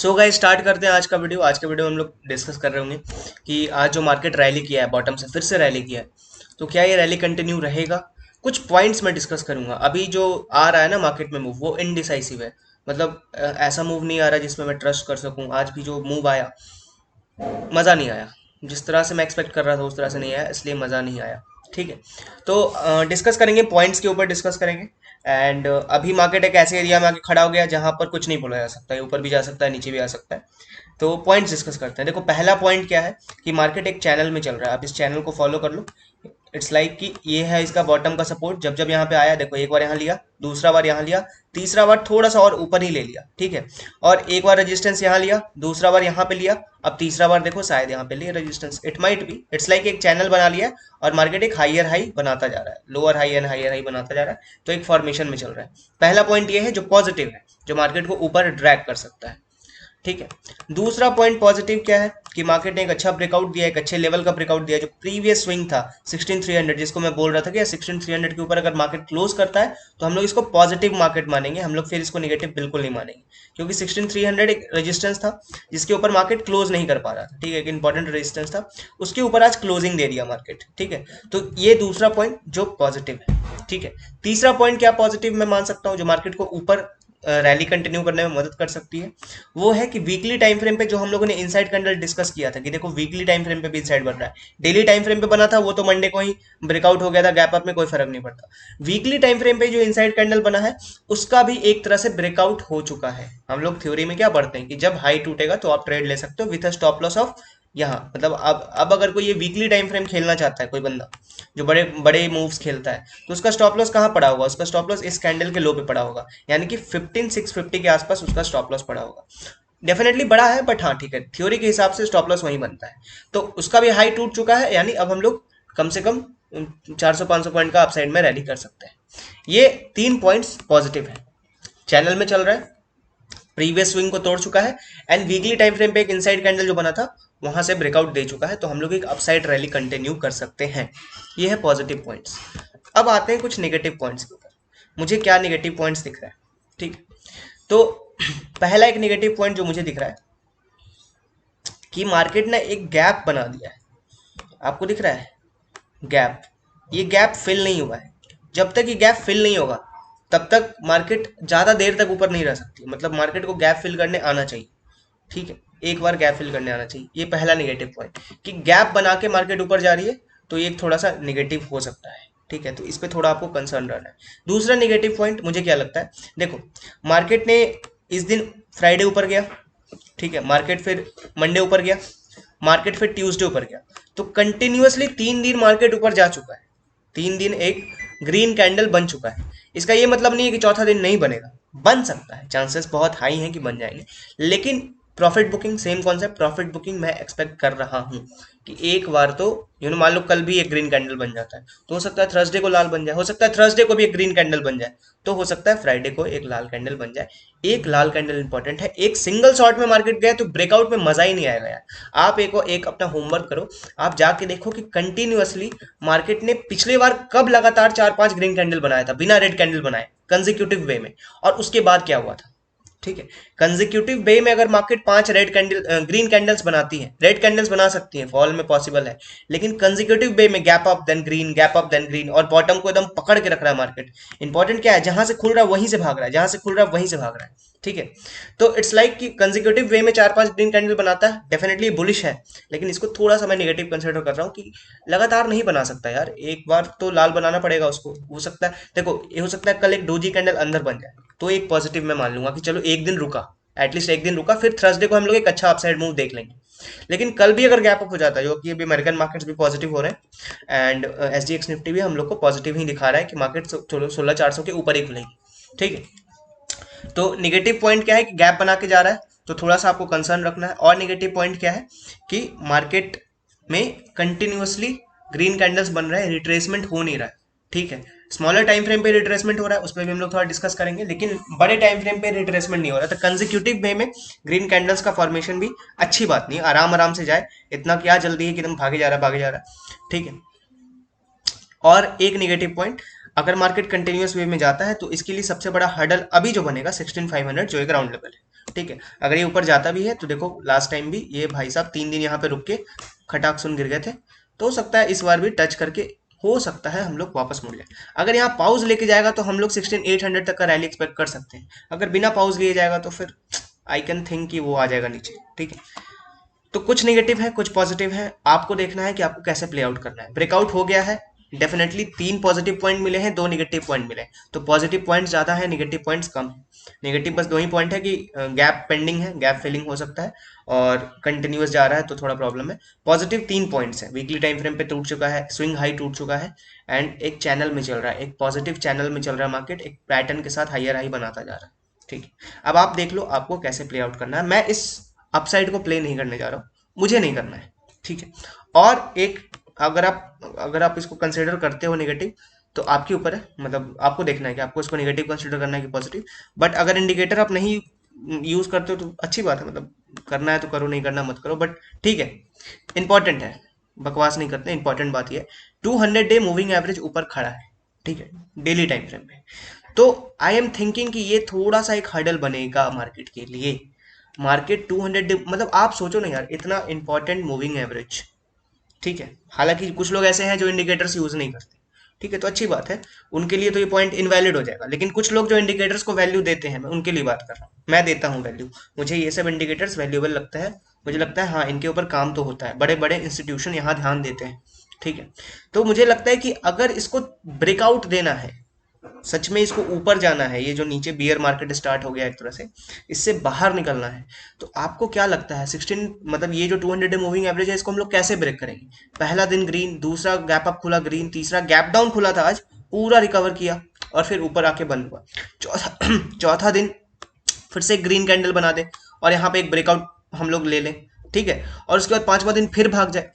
So guys start करते हैं आज का वीडियो। आज के वीडियो में हम लोग डिस्कस कर रहे होंगे कि आज जो मार्केट रैली किया है, बॉटम से फिर से रैली किया है, तो क्या ये रैली कंटिन्यू रहेगा। कुछ पॉइंट्स मैं डिस्कस करूंगा। अभी जो आ रहा है ना मार्केट में मूव, वो इनडिसाइसिव है। मतलब ऐसा मूव नहीं आ रहा जिसमें मैं ट्रस्ट कर सकूं। आज भी जो मूव आया, मज़ा नहीं आया। जिस तरह से मैं एक्सपेक्ट कर रहा था उस तरह से नहीं आया, इसलिए मज़ा नहीं आया। ठीक है, तो डिस्कस करेंगे, पॉइंट्स के ऊपर डिस्कस करेंगे। एंड अभी मार्केट एक ऐसे एरिया में आके खड़ा हो गया जहां पर कुछ नहीं बोला जा सकता है, ऊपर भी जा सकता है, नीचे भी आ सकता है। तो पॉइंट्स डिस्कस करते हैं। देखो, पहला पॉइंट क्या है कि मार्केट एक चैनल में चल रहा है। आप इस चैनल को फॉलो कर लो। इट्स लाइक कि ये है इसका बॉटम का सपोर्ट। जब जब यहाँ पे आया, देखो, एक बार यहाँ लिया, दूसरा बार यहाँ लिया, तीसरा बार थोड़ा सा और ऊपर ही ले लिया। ठीक है, और एक बार रेजिस्टेंस यहाँ लिया, दूसरा बार यहाँ पे लिया, अब तीसरा बार देखो शायद यहाँ पे लिया resistance. It might be, it's like एक चैनल बना लिया है और मार्केट एक हाइयर हाई बनाता जा रहा है, lower high and higher high बनाता जा रहा है। तो एक फॉर्मेशन में चल रहा है। पहला पॉइंट ये है जो पॉजिटिव है, जो मार्केट को ऊपर ड्रैग कर सकता है। ठीक है, दूसरा पॉइंट पॉजिटिव क्या है कि मार्केट ने एक अच्छा ब्रेकआउट दिया, एक अच्छे लेवल का ब्रेकआउट दिया। जो प्रीवियस स्विंग था 16300, जिसको मैं बोल रहा था कि 16300 के ऊपर अगर मार्केट क्लोज करता है तो हम लोग इसको पॉजिटिव मार्केट मानेंगे, हम लोग फिर इसको नेगेटिव बिल्कुल नहीं मानेंगे। क्योंकि 16300 एक रेजिस्टेंस था जिसके ऊपर मार्केट क्लोज नहीं कर पा रहा था। ठीक है, एक इंपॉर्टेंट रेजिस्टेंस था, उसके ऊपर आज क्लोजिंग दे दिया मार्केट। ठीक है, तो ये दूसरा पॉइंट जो पॉजिटिव है। ठीक है, तीसरा पॉइंट क्या पॉजिटिव मैं मान सकता हूँ जो मार्केट को ऊपर रैली कंटिन्यू करने में मदद कर सकती है, वो है कि वीकली टाइम फ्रेम पे जो हम लोगों ने इनसाइड कैंडल डिस्कस किया था कि देखो वीकली टाइम फ्रेम पे भी इनसाइड बन रहा है। डेली टाइम फ्रेम पे बना था वो तो मंडे को ही ब्रेकआउट हो गया था, गैप अप में कोई फर्क नहीं पड़ता। वीकली टाइम फ्रेम पे जो इनसाइड कैंडल बना है उसका भी एक तरह से ब्रेकआउट हो चुका है। हम लोग थ्योरी में क्या पढ़ते हैं कि जब हाई टूटेगा तो आप ट्रेड ले सकते हो विथ स्टॉप लॉस ऑफ यहाँ। मतलब अब अगर कोई ये वीकली टाइम फ्रेम खेलना चाहता है, कोई बंदा जो बड़े बड़े मूव्स खेलता है, तो उसका स्टॉप लॉस कहाँ पड़ा होगा? उसका स्टॉप लॉस इस कैंडल के लो पे पड़ा होगा, यानी कि 15650 के आसपास उसका स्टॉप लॉस पड़ा होगा। डेफिनेटली बड़ा है, बट हाँ ठीक है, थ्योरी के हिसाब से स्टॉप लॉस वहीं बनता है। तो उसका भी हाई टूट चुका है, यानी अब हम लोग कम से कम 400-500 पॉइंट का अपसाइड में रैली कर सकते हैं। ये तीन पॉइंट्स पॉजिटिव है। चैनल में चल रहा है, प्रीवियस स्विंग को तोड़ चुका है, एंड वीकली टाइम फ्रेम पे एक इनसाइड कैंडल जो बना था वहां से ब्रेकआउट दे चुका है। तो हम लोग एक अपसाइड रैली कंटिन्यू कर सकते हैं। ये है पॉजिटिव पॉइंट्स। अब आते हैं कुछ नेगेटिव पॉइंट्स के ऊपर। मुझे क्या नेगेटिव पॉइंट्स दिख रहा है? ठीक, तो पहला एक नेगेटिव पॉइंट जो मुझे दिख रहा है कि मार्केट ने एक गैप बना दिया है। आपको दिख रहा है गैप? ये गैप फिल नहीं हुआ है। जब तक ये गैप फिल नहीं होगा तब तक मार्केट ज्यादा देर तक ऊपर नहीं रह सकती। मतलब मार्केट को गैप फिल करने आना चाहिए। ठीक है, एक बार गैप फिल करने आना चाहिए। ये पहला नेगेटिव पॉइंट कि गैप बना के मार्केट ऊपर जा रही है, तो ये थोड़ा सा नेगेटिव हो सकता है। ठीक है, तो इस पे थोड़ा आपको कंसर्न रहना है। दूसरा नेगेटिव पॉइंट मुझे क्या लगता है, देखो, मार्केट ने इस दिन फ्राइडे ऊपर गया, ठीक है, मार्केट फिर मंडे ऊपर गया, मार्केट फिर ट्यूसडे ऊपर गया। तो कंटिन्यूअसली 3 दिन मार्केट ऊपर जा चुका है। 3 दिन एक ग्रीन कैंडल बन चुका है। इसका ये मतलब नहीं है कि चौथा दिन नहीं बनेगा, बन सकता है, चांसेस बहुत हाई हैं कि बन जाएंगे। लेकिन profit booking, same concept, profit booking मैं एक्सपेक्ट कर रहा हूँ कि एक बार तो मान लो कल भी एक ग्रीन कैंडल बन जाता है तो हो सकता है थर्सडे को लाल बन जाए, हो सकता है थर्सडे को भी एक ग्रीन कैंडल बन जाए, तो हो सकता है फ्राइडे को एक लाल कैंडल बन जाए। एक लाल कैंडल इंपॉर्टेंट है। एक सिंगल शॉट में मार्केट गया तो ब्रेकआउट में मजा ही नहीं आएगा यार। आप एक अपना होमवर्क करो, आप जाके देखो कि कंटिन्यूअसली मार्केट ने पिछले बार कब लगातार 4-5 ग्रीन कैंडल बनाया था बिना रेड कैंडल बनाए, कंजिक्यूटिव वे में, और उसके बाद क्या हुआ था। ठीक है, कंजिक्यूटिव वे में अगर मार्केट 5 ग्रीन कैंडल्स बनाती है, रेड कैंडल्स बना सकती है, फॉल में पॉसिबल है, लेकिन कंजिक्यूटिव वे में gap up then green, gap up then green, और बॉटम को एकदम पकड़ के रख रहा है मार्केट। इंपॉर्टेंट क्या है, जहां से खुल रहा है वहीं से भाग रहा है, जहां से खुल रहा है वहीं से भाग रहा है। ठीक है, तो इट्स लाइक कि कंजिक्यूटिव वे में 4-5 ग्रीन कैंडल बनाता है, डेफिनेटली बुलिश है। लेकिन इसको थोड़ा सा मैं नेगेटिव कंसिडर कर रहा हूँ कि लगातार नहीं बना सकता यार, एक बार तो लाल बनाना पड़ेगा उसको। हो सकता है, देखो, ये हो सकता है कल एक डोजी कैंडल अंदर बन जाए, तो एक पॉजिटिव मैं मान लूंगा कि चलो एक दिन रुका, एटलीस्ट एक दिन रुका, फिर थर्सडे को हम लोग एक अच्छा अपसाइड मूव देख लेंगे। लेकिन कल भी अगर गैप अप हो जाता है, जो कि अभी अमेरिकन मार्केट्स भी पॉजिटिव हो रहे हैं, एंड SGX निफ्टी भी हम लोग को पॉजिटिव ही दिखा रहा है कि मार्केट 16,400 के ऊपर ही खुलेगी। ठीक है, तो निगेटिव पॉइंट क्या है कि गैप बना के जा रहा है, तो थोड़ा सा आपको कंसर्न रखना है। और निगेटिव पॉइंट क्या है कि मार्केट में कंटिन्यूअसली ग्रीन कैंडल्स बन रहे हैं, रिट्रेसमेंट हो नहीं रहा है। ठीक है, स्मॉलर टाइम फ्रेम पे रिट्रेसमेंट हो रहा है, उस पर भी हम लोग थोड़ा डिस्कस करेंगे, लेकिन बड़े टाइम फ्रेम पे रिट्रेसमेंट नहीं हो रहा। तो कंजिक्यूटिव वे में ग्रीन कैंडल्स का फॉर्मेशन भी अच्छी बात नहीं है, आराम आराम से जाए। इतना क्या जल्दी है कि एकदम भागे जा रहा है, भागे जा रहा है। ठीक है, और एक नेगेटिव पॉइंट, अगर मार्केट कंटिन्यूअस वे में जाता है तो इसके लिए सबसे बड़ा हर्डल अभी जो बनेगा 16,500, जो एक ग्राउंड लेवल है। ठीक है, अगर ये ऊपर जाता भी है तो देखो लास्ट टाइम भी ये भाई साहब 3 दिन यहाँ पे रुक के खटाक सुन गिर गए थे, तो हो सकता है इस बार भी टच करके हो सकता है हम लोग वापस मुड़ जाए। अगर यहाँ पाउज लेके जाएगा तो हम लोग 16,800 तक का रैली एक्सपेक्ट कर सकते हैं। अगर बिना पाउज लिए जाएगा तो फिर आई कैन थिंक कि वो आ जाएगा नीचे। ठीक है, तो कुछ नेगेटिव है कुछ पॉजिटिव है, आपको देखना है कि आपको कैसे प्ले आउट करना है। ब्रेकआउट हो गया है, डेफिनेटली 3 पॉजिटिव पॉइंट मिले हैं, 2 नेगेटिव पॉइंट मिले हैं, तो पॉजिटिव पॉइंट ज़्यादा है, नेगेटिव पॉइंट्स कम है। नेगेटिव बस 2 ही पॉइंट है कि गैप पेंडिंग है, गैप फिलिंग हो सकता है, और कंटिन्यूस जा रहा है तो थोड़ा प्रॉब्लम है। पॉजिटिव 3 पॉइंट्स है, वीकली टाइम फ्रेम पे टूट चुका है, स्विंग हाई टूट चुका है, एंड एक चैनल में चल रहा है, एक पॉजिटिव चैनल में चल रहा है मार्केट, एक पैटर्न के साथ हायर हाई बनाता जा रहा है। ठीक है, अब आप देख लो आपको कैसे प्ले आउट करना है। मैं इस अपसाइड को प्ले नहीं करने जा रहा हूँ, मुझे नहीं करना है। ठीक है, और एक, अगर आप इसको कंसिडर करते हो नेगेटिव तो आपके ऊपर है, मतलब आपको देखना है कि आपको इसको नेगेटिव कंसिडर करना है कि पॉजिटिव। बट अगर इंडिकेटर आप नहीं यूज करते हो तो अच्छी बात है, मतलब करना है तो करो, नहीं करना मत करो, बट ठीक है, इंपॉर्टेंट है, बकवास नहीं करते, इंपॉर्टेंट बात ये है 200 डे मूविंग एवरेज ऊपर खड़ा है। ठीक है, डेली टाइम फ्रेम पे, तो आई एम थिंकिंग कि ये थोड़ा सा एक हर्डल बनेगा मार्केट के लिए। मार्केट 200 मतलब आप सोचो ना यार, इतना इंपॉर्टेंट मूविंग एवरेज। ठीक है, हालांकि कुछ लोग ऐसे हैं जो इंडिकेटर्स यूज नहीं करते, ठीक है, तो अच्छी बात है, उनके लिए तो ये पॉइंट इनवैलिड हो जाएगा। लेकिन कुछ लोग जो इंडिकेटर्स को वैल्यू देते हैं, मैं उनके लिए बात कर रहा हूँ, मैं देता हूँ वैल्यू, मुझे ये सब इंडिकेटर्स वैल्यूएबल लगता है। मुझे लगता है हाँ, इनके ऊपर काम तो होता है, बड़े बड़े इंस्टीट्यूशन यहाँ ध्यान देते हैं। ठीक है, तो मुझे लगता है कि अगर इसको ब्रेकआउट देना है, सच में इसको ऊपर जाना है, ये जो नीचे बियर मार्केट स्टार्ट हो गया एक तरह से, इससे बाहर निकलना है, तो आपको क्या लगता है 16, मतलब ये जो 200 डे मूविंग एवरेज है, इसको हम लोग कैसे ब्रेक करेंगे? पहला दिन ग्रीन, दूसरा गैप अप खुला ग्रीन, तीसरा गैप डाउन खुला था आज, पूरा रिकवर किया और फिर ऊपर आके बंद हुआ। चौथा चौथा दिन फिर से ग्रीन कैंडल बना दे और यहाँ पे एक ब्रेकआउट हम लोग ले लें। ठीक है, और उसके बाद 5वां दिन फिर भाग जाए।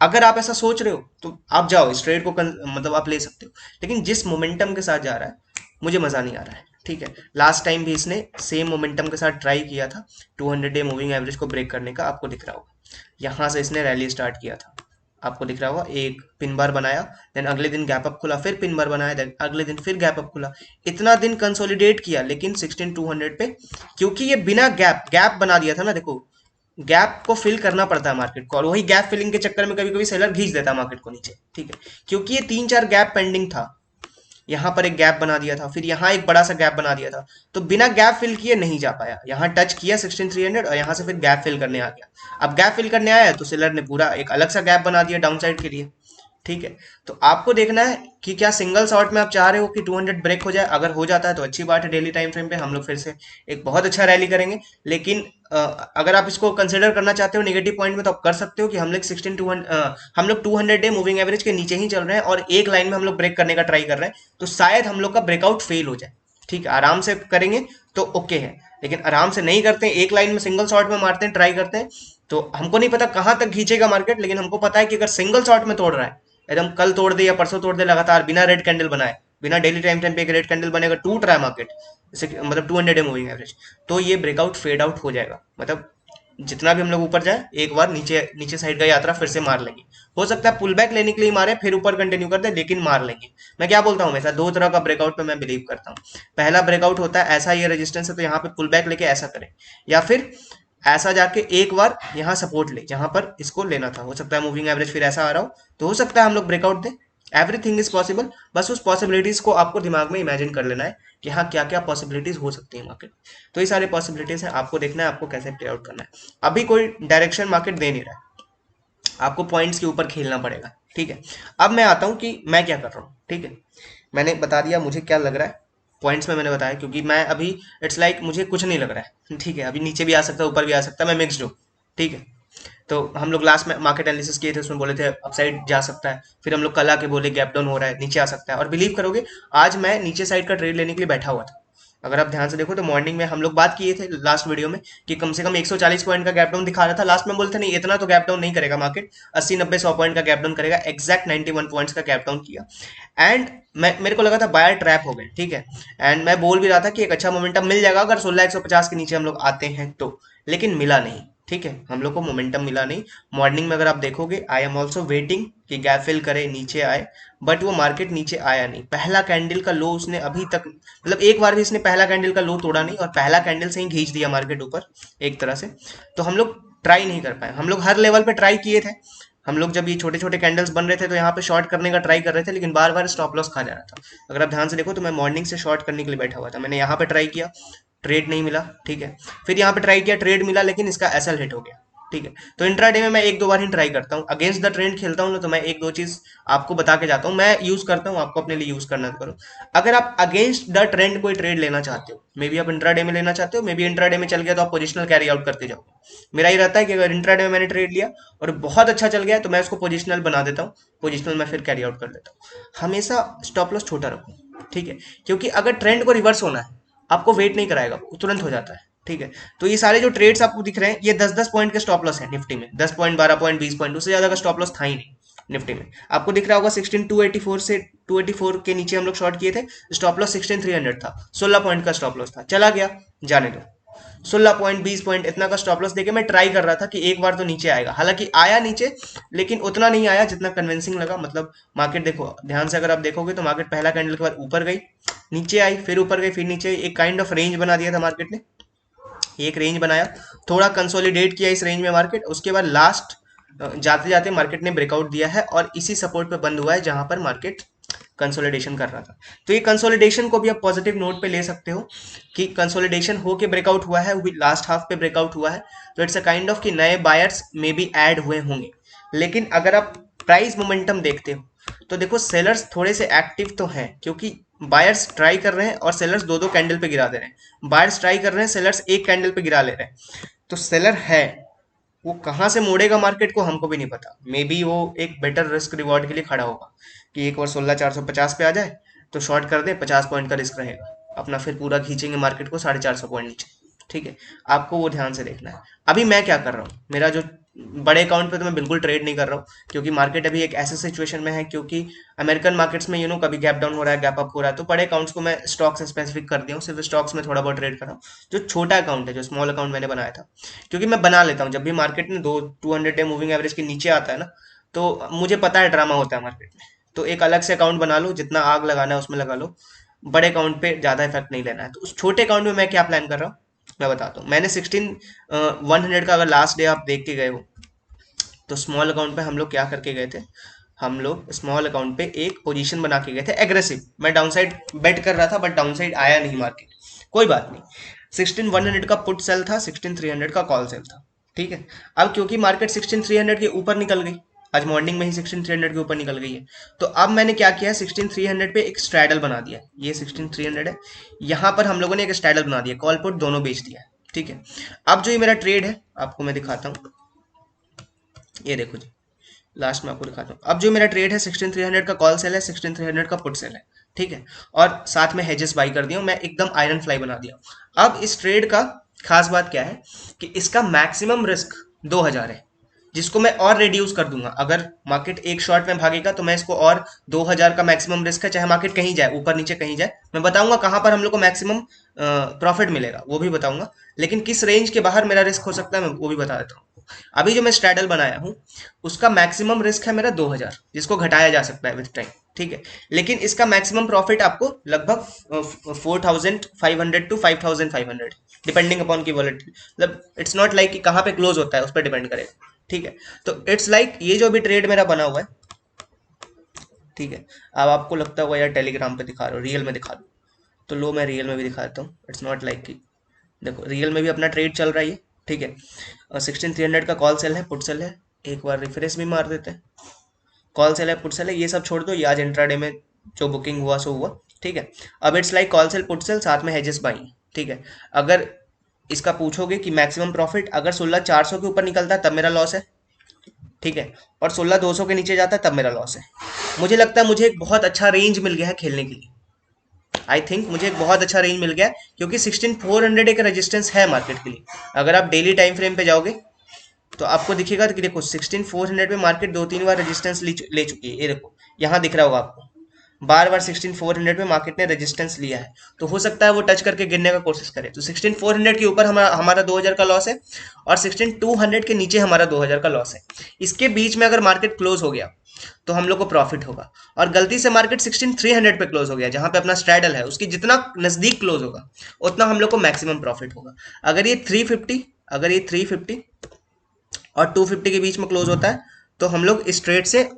अगर आप ऐसा सोच रहे हो तो आप जाओ इस ट्रेड को मतलब आप ले सकते हो, लेकिन जिस मोमेंटम के साथ जा रहा है मुझे मजा नहीं आ रहा है। ठीक है, लास्ट टाइम भी इसने सेम मोमेंटम के साथ ट्राई किया था 200 डे मूविंग एवरेज को ब्रेक करने का, आपको दिख रहा होगा यहाँ से इसने रैली स्टार्ट किया था, आपको दिख रहा होगा, एक पिन बार बनाया, देन अगले दिन गैप अप खुला, फिर पिन बार बनाया, देन अगले दिन फिर गैप अप खुला, इतना दिन कंसोलिडेट किया, लेकिन 16,200 पे, क्योंकि ये बिना गैप गैप बना दिया था ना, देखो गैप को फिल करना पड़ता है मार्केट को, और वही गैप फिलिंग के चक्कर में कभी कभी सेलर खींच देता है मार्केट को नीचे। ठीक है, क्योंकि ये 3-4 गैप पेंडिंग था, यहाँ पर एक गैप बना दिया था, फिर यहाँ एक बड़ा सा गैप बना दिया था, तो बिना गैप फिल किए नहीं जा पाया, यहाँ टच किया 16,300 और यहाँ से फिर गैप फिल करने आ गया। अब गैप फिल करने आया तो सेलर ने पूरा एक अलग सा गैप बना दिया डाउन साइड के लिए। ठीक है, तो आपको देखना है कि क्या सिंगल शॉट में आप चाह रहे हो कि 200 ब्रेक हो जाए। अगर हो जाता है तो अच्छी बात है, डेली टाइम फ्रेम पे हम लोग फिर से एक बहुत अच्छा रैली करेंगे। लेकिन अगर आप इसको कंसिडर करना चाहते हो नेगेटिव पॉइंट में, तो आप कर सकते हो कि हम लोग 200 डे मूविंग एवरेज के नीचे ही चल रहे हैं और एक लाइन में हम लोग ब्रेक करने का ट्राई कर रहे हैं, तो शायद हम लोग का ब्रेकआउट फेल हो जाए। ठीक है, आराम से करेंगे तो ओके है, लेकिन आराम से नहीं करते हैं, एक लाइन में सिंगल शॉट में मारते हैं, ट्राई करते हैं, तो हमको नहीं पता कहाँ तक खींचेगा मार्केट, लेकिन हमको पता है कि अगर सिंगल शॉट में तोड़ रहा है, एकदम कल तोड़ दे या परसों तोड़ दे लगातार बिना रेड कैंडल बनाए, बिना डेली टाइम फ्रेम पे एक रेड कैंडल बनेगा, टूट रहा है मार्केट, जैसे मतलब 200 डे मूविंग एवरेज, तो ये ब्रेकआउट फेड आउट हो जाएगा। मतलब जितना भी हम लोग ऊपर जाए, एक बार नीचे नीचे साइड का यात्रा फिर से मार लेंगे। हो सकता है पुल बैक लेने के लिए मारे फिर ऊपर कंटिन्यू कर दे, लेकिन मार लेंगे। मैं क्या बोलता हूँ, ऐसा 2 तरह का ब्रेकआउट पे मैं बिलीव करता हूँ। पहला ब्रेकआउट होता है ऐसा, ये रेजिस्टेंस है तो यहाँ पे पुल बैक लेके ऐसा करें, या फिर ऐसा जाके एक बार यहाँ सपोर्ट ले जहां पर इसको लेना था। हो सकता है मूविंग एवरेज फिर ऐसा आ रहा हो, तो हो सकता है हम लोग ब्रेकआउट दें। एवरीथिंग इज पॉसिबल, बस उस पॉसिबिलिटीज को आपको दिमाग में इमेजिन कर लेना है कि हाँ क्या क्या पॉसिबिलिटीज हो सकती है मार्केट। तो ये सारे पॉसिबिलिटीज हैं, आपको देखना है आपको कैसे प्ले आउट करना है। अभी कोई डायरेक्शन मार्केट दे नहीं रहा है, आपको पॉइंट्स के ऊपर खेलना पड़ेगा। ठीक है, अब मैं आता हूँ कि मैं क्या कर रहा हूँ। ठीक है, मैंने बता दिया मुझे क्या लग रहा है, पॉइंट्स में मैंने बताया, क्योंकि मैं अभी इट्स लाइक मुझे कुछ नहीं लग रहा है। ठीक है, अभी नीचे भी आ सकता है ऊपर भी आ सकता है, मैं मिक्सड हूँ। ठीक है, तो हम लोग लास्ट में मार्केट एनालिसिस किए थे, उसमें बोले थे अपसाइड जा सकता है, फिर हम लोग कल आके बोले गैप डाउन हो रहा है, नीचे आ सकता है, और बिलीव करोगे आज मैं नीचे साइड का ट्रेड लेने के लिए बैठा हुआ था। अगर आप ध्यान से देखो तो मॉर्निंग में हम लोग बात किए थे लास्ट वीडियो में कि कम से कम 140 पॉइंट का गैप डाउन दिखा रहा था। लास्ट में बोलते नहीं इतना तो गैप डाउन नहीं करेगा मार्केट, 80-90-100 पॉइंट का गैप डाउन करेगा, एग्जैक्ट 91 पॉइंट्स का गैप डाउन किया। एंड मेरे को लगा था बायर ट्रैप हो गए। ठीक है, एंड मैं बोल भी रहा था कि एक अच्छा मोमेंटम मिल जाएगा अगर 16,150 के नीचे हम लोग आते हैं तो, लेकिन मिला नहीं। ठीक है, हम लोग को मोमेंटम मिला नहीं। मॉर्निंग में अगर आप देखोगे, आई एम ऑल्सो वेटिंग कि गैप फिल करे, नीचे आए, बट वो मार्केट नीचे आया नहीं। पहला कैंडल का लो उसने अभी तक, मतलब एक बार भी इसने पहला कैंडल का लो तोड़ा नहीं, और पहला कैंडल से ही खींच दिया मार्केट ऊपर एक तरह से। तो हम लोग ट्राई नहीं कर पाए। हम लोग हर लेवल पे ट्राई किए थे। हम लोग जब ये छोटे छोटे कैंडल्स बन रहे थे तो यहाँ पे शॉर्ट करने का ट्राई कर रहे थे, लेकिन बार बार स्टॉप लॉस खा जा रहा था। अगर आप ध्यान से देखो तो मैं मॉर्निंग से शॉर्ट करने के लिए बैठा हुआ था। मैंने यहाँ पे ट्राई किया, ट्रेड नहीं मिला, ठीक है। फिर यहाँ पे ट्राई किया, ट्रेड मिला, लेकिन इसका एसएल हिट हो गया, ठीक है। तो इंट्राडे में मैं एक दो बार ही ट्राई करता हूँ, अगेंस्ट द ट्रेंड खेलता हूँ ना, तो मैं एक दो चीज आपको बता के जाता हूँ, मैं यूज करता हूँ, आपको अपने लिए यूज करना करो। अगर आप अगेंस्ट द ट्रेंड कोई ट्रेड लेना चाहते हो, मे बी आप इंट्राडे में लेना चाहते हो, मे बी इंट्राडे में चल गया तो आप पोजिशनल कैरी आउट करते जाओ। मेरा ये रहता है कि अगर इंट्राडे में मैंने ट्रेड लिया और बहुत अच्छा चल गया तो मैं उसको पोजिशनल बना देता हूँ, पोजिशनल में फिर कैरी आउट कर लेता हूँ। हमेशा स्टॉप लॉस छोटा रखो, ठीक है, क्योंकि अगर ट्रेंड को रिवर्स होना है, आपको वेट नहीं कराएगा, वो तुरंत हो जाता है, ठीक है। तो ये सारे जो ट्रेड्स आपको दिख रहे हैं, ये 10-10 पॉइंट के स्टॉप लॉस है निफ्टी में, 10 पॉइंट, 12 पॉइंट, 20 पॉइंट, उससे ज्यादा का स्टॉप लॉस था ही नहीं निफ्टी में। आपको दिख रहा होगा 16284 से 284 के नीचे हम लोग शॉर्ट किए थे, स्टॉप लॉस 16300 था, 16 पॉइंट का स्टॉप लॉस था, चला गया, जाने दो। 16 पॉइंट, 20 पॉइंट इतना का स्टॉप लॉस देके मैं ट्राई कर रहा था कि एक बार तो नीचे आएगा, हालांकि आया नीचे, लेकिन उतना नहीं आया जितना कन्विंसिंग लगा। मतलब मार्केट देखो ध्यान से, अगर आप देखोगे तो मार्केट पहला कैंडल के बाद ऊपर गई, नीचे आई, फिर ऊपर गई, फिर नीचे, एक काइंड ऑफ रेंज बना दिया था मार्केट ने, एक रेंज बनाया, थोड़ा कंसोलिडेट किया इस रेंज में मार्केट, उसके बाद लास्ट जाते जाते मार्केट ने ब्रेकआउट दिया है और इसी सपोर्ट पे बंद हुआ है जहां पर मार्केट कंसोलिडेशन कर रहा था। तो ये कंसोलिडेशन को भी आप पॉजिटिव नोट पे ले सकते हो कि कंसोलिडेशन होके ब्रेकआउट हुआ है, वो भी लास्ट हाफ पे ब्रेकआउट हुआ है, तो इट्स अ काइंड ऑफ कि नए बायर्स में भी ऐड हुए होंगे। लेकिन अगर आप प्राइस मोमेंटम देखते हो तो देखो सेलर्स थोड़े से एक्टिव तो हैं, क्योंकि बायर्स ट्राई कर रहे हैं और सेलर्स दो दो कैंडल पे गिरा दे रहे हैं, बायर्स ट्राई कर रहे हैं, सेलर्स एक कैंडल पे गिरा ले रहे हैं। तो सेलर है, वो कहाँ से मोड़ेगा मार्केट को हमको भी नहीं पता। मे बी वो एक बेटर रिस्क रिवॉर्ड के लिए खड़ा होगा कि एक बार 16,450 पे आ जाए तो शॉर्ट कर दे, 50 पॉइंट का रिस्क रहेगा अपना, फिर पूरा खींचेंगे मार्केट को 450 पॉइंट नीचे, ठीक है। आपको वो ध्यान से देखना है। अभी मैं क्या कर रहा हूँ, मेरा जो बड़े अकाउंट पे तो मैं बिल्कुल ट्रेड नहीं कर रहा हूँ, क्योंकि मार्केट अभी एक ऐसे सिचुएशन में है, क्योंकि अमेरिकन मार्केट्स में कभी गैप डाउन हो रहा है, गैप अप हो रहा है, तो बड़े अकाउंट्स को मैं स्टॉक्स स्पेसिफिक कर दिया हूँ, सिर्फ स्टॉक्स में थोड़ा बहुत ट्रेड कर रहा हूँ। जो छोटा अकाउंट है, जो स्मॉल अकाउंट मैंने बनाया था, क्योंकि मैं बना लेता हूँ जब भी मार्केट में 200 डे मूविंग एवरेज के नीचे आता है ना, तो मुझे पता है ड्रामा होता है मार्केट में। तो एक अलग से अकाउंट बना लो, जितना आग लगाना है उसमें लगा लो, बड़े अकाउंट पे ज्यादा इफेक्ट नहीं लेना है। तो उस छोटे अकाउंट में मैं क्या प्लान कर रहा हूँ मैं बताता हूँ। मैंने 16100 का अगर लास्ट डे आप देख के गए हो, तो स्मॉल अकाउंट पे हम लोग क्या करके गए थे, हम लोग स्मॉल अकाउंट पे एक पोजीशन बना के गए थे एग्रेसिव। मैं डाउनसाइड बेट कर रहा था, बट डाउनसाइड आया नहीं मार्केट, कोई बात नहीं। 16100 का पुट सेल था, 16300 का कॉल सेल था, ठीक है। अब क्योंकि मार्केट 16300 के ऊपर निकल गई, आज मॉर्निंग में ही 16300 के ऊपर निकल गई है, तो अब मैंने क्या किया, 16300 पे एक स्ट्रैडल बना दिया, ये 16300 है, यहाँ पर हम लोगों ने एक स्ट्रैडल बना दिया, कॉल पुट दोनों बेच दिया, ठीक है। अब जो ये मेरा ट्रेड है आपको मैं दिखाता हूँ, ये देखो जी, लास्ट में आपको दिखाता हूँ। अब जो मेरा ट्रेड है, 16300 का कॉल सेल है, 16300 का पुट सेल है, ठीक है। और साथ में हेजेस बाई कर दिया हूँ मैं, एकदम आयरन फ्लाई बना दिया। अब इस ट्रेड का खास बात क्या है कि इसका मैक्सिमम रिस्क 2000 है, जिसको मैं और रिड्यूस कर दूंगा। अगर मार्केट एक शॉर्ट में भागेगा तो मैं इसको और 2000 का मैक्सिमम रिस्क है, चाहे मार्केट कहीं जाए, ऊपर नीचे कहीं जाए। मैं बताऊंगा कहां पर हम लोग को मैक्सिमम प्रॉफिट मिलेगा, वो भी बताऊंगा, लेकिन किस रेंज के बाहर मेरा रिस्क हो सकता है मैं वो भी बता देता हूँ। अभी जो मैं स्ट्रैडल बनाया हूँ, उसका मैक्सिमम रिस्क है मेरा 2000, जिसको घटाया जा सकता है विथ टाइम, ठीक है। लेकिन इसका मैक्सिमम प्रॉफिट आपको लगभग 4500 टू 5500, डिपेंडिंग अपॉन की वॉलेटिलिटी, मतलब इट्स नॉट लाइक कि कहाँ पे क्लोज होता है उस पर डिपेंड करेगा, ठीक है। तो इट्स लाइक ये जो भी ट्रेड मेरा बना हुआ है, ठीक है। अब आपको लगता होगा यार टेलीग्राम पे दिखा रहे हो, रियल में दिखा दो, तो लो मैं रियल में भी दिखा देता हूँ। इट्स नॉट लाइक कि, देखो रियल में भी अपना ट्रेड चल रहा है, ठीक है। 16300 का कॉल सेल है, पुट सेल है, एक बार रिफ्रेश भी मार देते हैं। कॉल सेल है, पुट सेल है, ये सब छोड़ दो, ये आज इंट्राडे में जो बुकिंग हुआ सो हुआ, ठीक है। अब it's like call sell put sell, साथ में हेजेस बाई, ठीक है। अगर इसका पूछोगे कि मैक्सिमम प्रॉफिट, अगर 16400 के ऊपर निकलता है तब मेरा लॉस है, ठीक है, और 16200 के नीचे जाता है तब मेरा लॉस है। मुझे लगता है मुझे एक बहुत अच्छा रेंज मिल गया है खेलने के लिए। आई थिंक मुझे एक बहुत अच्छा रेंज मिल गया है, क्योंकि 16400 एक रेजिस्टेंस है मार्केट के लिए। अगर आप डेली टाइम फ्रेम पे जाओगे तो आपको दिखेगा कि देखो 16400 पे मार्केट 2-3 बार रेजिस्टेंस ले चुकी है, ये देखो यहाँ दिख रहा होगा आपको, बार बार 16400 पे मार्केट ने रेजिस्टेंस लिया है, तो हो सकता है वो टच करके गिरने का कोशिश करे। तो 16400 के ऊपर हमारा हमारा 2000 का लॉस है, और 16200 के नीचे हमारा 2000 का लॉस है। इसके बीच में अगर मार्केट क्लोज हो गया तो हम लोग को प्रॉफिट होगा। और गलती से मार्केट 16300 पे क्लोज हो गया, जहां पे अपना स्ट्रैडल है उसकी जितना नजदीक क्लोज होगा उतना हम लोग को मैक्सिमम प्रॉफिट होगा। अगर ये 350 और 250 के बीच में क्लोज होता है तो हम लोग इस ट्रेड से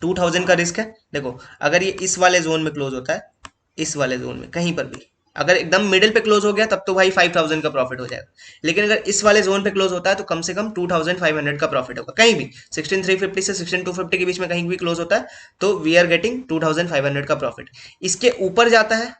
2000 का रिस्क है। देखो, अगर ये इस वाले जोन में क्लोज होता है, इस वाले जोन में कहीं पर भी अगर एकदम मिडिल पे क्लोज हो गया तब तो भाई 5000 का प्रॉफिट हो जाएगा। लेकिन अगर इस वाले जोन पे क्लोज होता है तो कम से कम 2500 का प्रॉफिट होगा। कहीं भी 16350 से 16250 के बीच में कहीं भी क्लोज होता है तो वी आर गेटिंग 2500 का प्रॉफिट। इसके ऊपर जाता है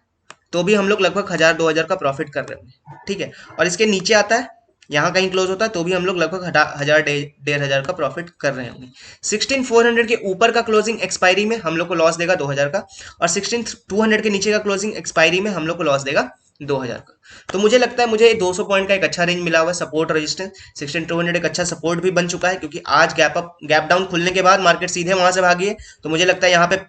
तो भी हम लोग लगभग 1000-2000 का प्रॉफिट कर रहे होंगे, ठीक है। और इसके नीचे आता है, यहाँ कहीं क्लोज होता है तो भी हम लोग लगभग 1000-1500 का प्रॉफिट कर रहे होंगे। 16400 के ऊपर का क्लोजिंग एक्सपायरी में हम लोग को लॉस देगा 2000 का, और 16200 के नीचे का क्लोजिंग एक्सपायरी में हम लोग को लॉस देगा 2000 का। तो मुझे लगता है मुझे 200 पॉइंट का एक अच्छा रेंज मिला हुआ है सपोर्ट रेजिस्टेंस। 16200 एक अच्छा सपोर्ट भी बन चुका है, क्योंकि आज गैप डाउन खुलने के बाद मार्केट सीधे वहां से भागी है। तो मुझे लगता है यहाँ पे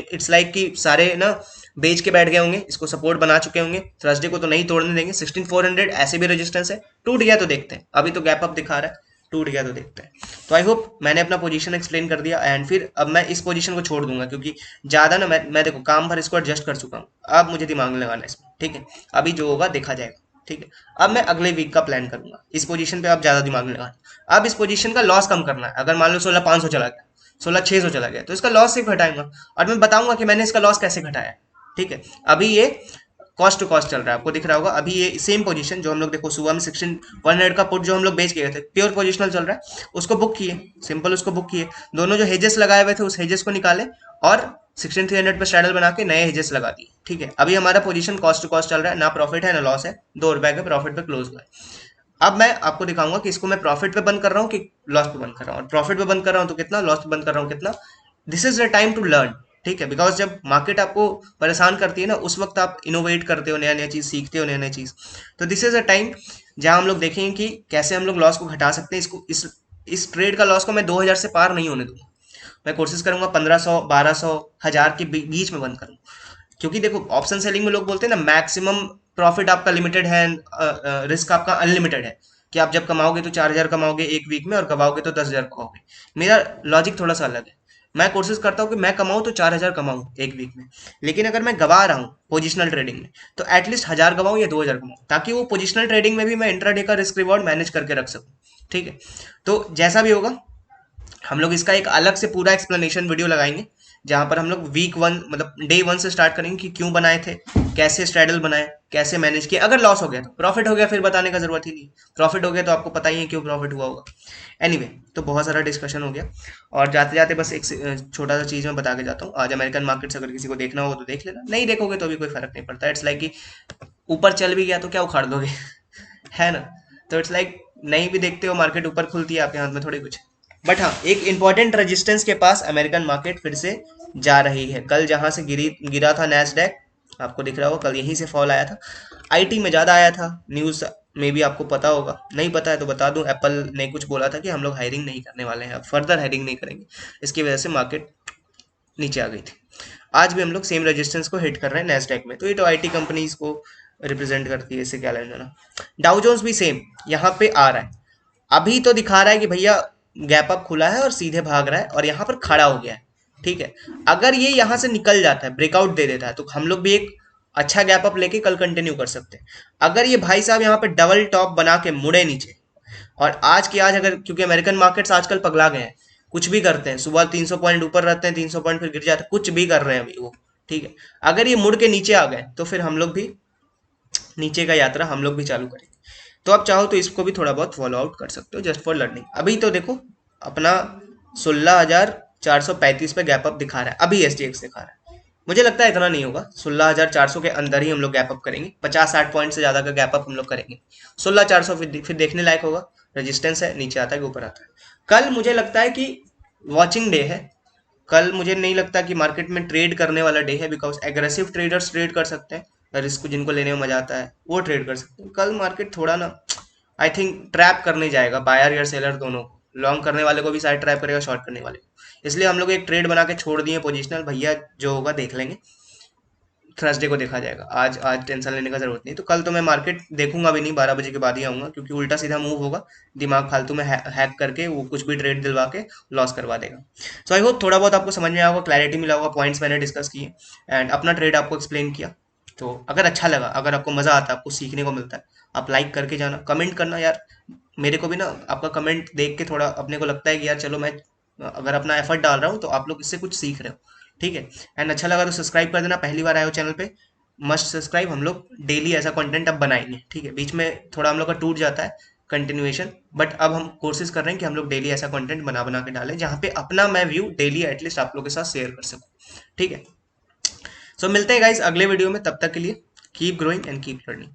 इट्स लाइक कि सारे ना बेच के बैठ गए होंगे, इसको सपोर्ट बना चुके होंगे। थर्सडे को तो नहीं तोड़ने देंगे। 16400 ऐसे भी रेजिस्टेंस है, टूट गया तो देखते हैं। अभी तो गैप अप दिखा रहा है, टूट गया तो देखते हैं। तो आई होप मैंने अपना पोजीशन एक्सप्लेन कर दिया, एंड फिर अब मैं इस पोजीशन को छोड़ दूंगा, क्योंकि ज्यादा ना मैं देखो काम भर इसको एडजस्ट कर चुका हूँ। अब मुझे दिमाग में लगाना है इसमें, ठीक है। अभी जो होगा देखा जाएगा, ठीक है। अब मैं अगले वीक का प्लान करूंगा। इस पोजीशन पे आप ज्यादा दिमाग में लगाना। अब इस पोजीशन का लॉस कम करना है। अगर मान लो 16500 चला गया, 16600 चला गया, तो इसका लॉस सिर्फ घटाएंगा, और मैं बताऊंगा कि मैंने इसका लॉस कैसे घटाया, ठीक है। अभी ये कॉस्ट टू कॉस्ट चल रहा है, आपको दिख रहा होगा। अभी ये सेम पोजीशन जो हम लोग देखो सुबह में 16100 का पुट जो हम लोग बेच के गए थे, प्योर पोजिशनल चल रहा है, उसको बुक किए, सिंपल उसको बुक किए। दोनों जो हेजेस लगाए हुए थे उस हेजेस को निकाले और 16300 पे स्ट्रैडल बना के नए हेजेस लगा दिए, ठीक है। अभी हमारा पोजीशन कॉस्ट टू कॉस्ट चल रहा है, ना प्रॉफिट है ना लॉस है, 2 रुपए के प्रॉफिट पे क्लोज हुआ है। अब मैं आपको दिखाऊंगा कि इसको मैं प्रॉफिट पे बंद कर रहा हूँ कि लॉस पे बंद कर रहा हूँ। प्रॉफिट पे बंद कर रहा हूँ तो कितना, लॉस पे बंद कर रहा हूँ कितना। This is the time to learn, ठीक है। बिकॉज जब मार्केट आपको परेशान करती है ना, उस वक्त आप इनोवेट करते हो, नया नया चीज सीखते हो, नया नया चीज। तो दिस इज अ टाइम जहां हम लोग देखेंगे कि कैसे हम लोग लॉस को घटा सकते हैं। इसको इस ट्रेड का लॉस को मैं 2000 से पार नहीं होने दूंगा। मैं कोशिश करूंगा 1500, 1200, 1000 के बीच में बंद करूँ। क्योंकि देखो ऑप्शन सेलिंग में लोग बोलते हैं ना, मैक्सिमम प्रॉफिट आपका लिमिटेड है, रिस्क आपका अनलिमिटेड है। कि आप जब कमाओगे तो 4000 कमाओगे एक वीक में, और गवाओगे तो 10,000 कमाओगे। मेरा लॉजिक थोड़ा सा अलग है। मैं कोशिश करता हूँ कि मैं कमाऊँ तो 4000 कमाऊँ एक वीक में। लेकिन अगर मैं गवा रहा हूँ पोजिशनल ट्रेडिंग में, तो एटलीस्ट 1000 कमाऊँ या 2000 कमाऊँ, ताकि वो पोजिशनल ट्रेडिंग में भी मैं इंट्राडे का रिस्क रिवॉर्ड मैनेज करके रख सकूँ, ठीक है। तो जैसा भी होगा, हम लोग इसका एक अलग से पूरा एक्सप्लेनेशन वीडियो लगाएंगे, जहां पर हम लोग वीक 1 मतलब डे 1 से स्टार्ट करेंगे कि क्यों बनाए थे, कैसे स्ट्रैडल बनाए, कैसे मैनेज किया। अगर लॉस हो गया तो, प्रॉफिट हो गया फिर बताने का जरूरत ही नहीं। प्रॉफिट हो गया तो आपको पता ही है क्यों प्रॉफिट हुआ होगा। एनीवे, तो बहुत सारा डिस्कशन हो गया, और जाते जाते बस एक छोटा सा चीज मैं बता के जाता हूँ। आज अमेरिकन मार्केट्स अगर किसी को देखना होगा तो देख लेना, नहीं देखोगे तो भी कोई फर्क नहीं पड़ता। इट्स लाइक कि ऊपर चल भी गया तो क्या उखाड़ दोगे है ना। तो इट्स लाइक नहीं भी देखते हो, मार्केट ऊपर खुलती है, आपके हाथ में थोड़ी कुछ। बट हाँ, एक इंपॉर्टेंट रेजिस्टेंस के पास अमेरिकन मार्केट फिर से जा रही है। कल जहां से गिरा था नैस्डैक, आपको दिख रहा होगा, कल यहीं से फॉल आया था। आईटी में ज्यादा आया था, न्यूज में भी आपको पता होगा। नहीं पता है तो बता दूं, एप्पल ने कुछ बोला था कि हम लोग हायरिंग नहीं करने वाले हैं, अब फर्दर हायरिंग नहीं करेंगे। इसकी वजह से मार्केट नीचे आ गई थी। आज भी हम लोग सेम रेजिस्टेंस को हिट कर रहे हैं नैस्डैक में। तो ये तो आईटी कंपनीज को रिप्रेजेंट करती है, इससे क्या लेना देना। डाउ जोन्स भी सेम यहाँ पे आ रहा है। अभी तो दिखा रहा है कि भैया गैप अप खुला है और सीधे भाग रहा है, और यहाँ पर खड़ा हो गया है, ठीक है। अगर ये यहाँ से निकल जाता है, ब्रेकआउट दे देता है, तो हम लोग भी एक अच्छा गैप अप लेके कल कंटिन्यू कर सकते हैं। अगर ये भाई साहब यहाँ पे डबल टॉप बना के मुड़े नीचे, और आज की आज अगर, क्योंकि अमेरिकन मार्केट्स आजकल पगला गए हैं, कुछ भी करते हैं, सुबह 300 पॉइंट ऊपर रहते हैं, 300 पॉइंट फिर गिर जाते हैं, कुछ भी कर रहे हैं अभी वो, ठीक है। अगर ये मुड़ के नीचे आ गए तो फिर हम लोग भी नीचे का यात्रा हम लोग भी चालू करेंगे। तो आप चाहो तो इसको भी थोड़ा बहुत फॉलो आउट कर सकते हो, जस्ट फॉर लर्निंग। अभी तो देखो अपना 16,435 पे गैप अप दिखा रहा है, अभी एसडीएक्स दिखा रहा है। मुझे लगता है इतना नहीं होगा, 16,400 के अंदर ही हम लोग गैप अप करेंगे। 50-60 पॉइंट से ज्यादा का गैप अप हम लोग करेंगे। 16,400 फिर देखने लायक होगा। रेजिस्टेंस है, नीचे आता है कि ऊपर आता है। कल मुझे लगता है कि वॉचिंग डे है। कल मुझे नहीं लगता कि मार्केट में ट्रेड करने वाला डे है, बिकॉज एग्रेसिव ट्रेडर्स ट्रेड कर सकते हैं, रिस्क जिनको लेने में मजा आता है वो ट्रेड कर सकते हैं। कल मार्केट थोड़ा ना, आई थिंक ट्रैप करने जाएगा बायर या सेलर दोनों को, लॉन्ग करने वाले को भी साइड ट्रैप करेगा, शॉर्ट करने वाले को। इसलिए हम लोग एक ट्रेड बना के छोड़ दिए पोजिशनल, भैया जो होगा देख लेंगे, थर्सडे को देखा जाएगा, आज आज टेंशन लेने का जरूरत नहीं। तो कल तो मैं मार्केट देखूंगा भी नहीं, 12 बजे के बाद ही आऊंगा, क्योंकि उल्टा सीधा मूव होगा, दिमाग फालतू में हैक करके वो कुछ भी ट्रेड दिलवा के लॉस करवा देगा। सो आई होप थोड़ा बहुत आपको समझ में आया होगा, क्लैरिटी मिला होगा, पॉइंट्स मैंने डिस्कस किए एंड अपना ट्रेड आपको एक्सप्लेन किया। तो अगर अच्छा लगा, अगर आपको मजा आता है, आपको सीखने को मिलता है, आप लाइक करके जाना, कमेंट करना यार। मेरे को भी ना आपका कमेंट देख के थोड़ा अपने को लगता है कि यार चलो मैं अगर अपना एफर्ट डाल रहा हूँ तो आप लोग इससे कुछ सीख रहे हो, ठीक है। एंड अच्छा लगा तो सब्सक्राइब कर देना, पहली बार आए हो चैनल पे मस्ट सब्सक्राइब। हम लोग डेली ऐसा कंटेंट अब बनाएंगे, ठीक है। बीच में थोड़ा हम लोग का टूट जाता है कंटिन्यूएशन, बट अब हम कोशिश कर रहे हैं कि हम लोग डेली ऐसा कंटेंट बना बना के डालें जहाँ पे अपना मैं व्यू डेली एटलीस्ट आप लोग के साथ शेयर कर सकूँ, ठीक है। सो मिलते हैं गाइस अगले वीडियो में, तब तक के लिए keep growing and keep learning.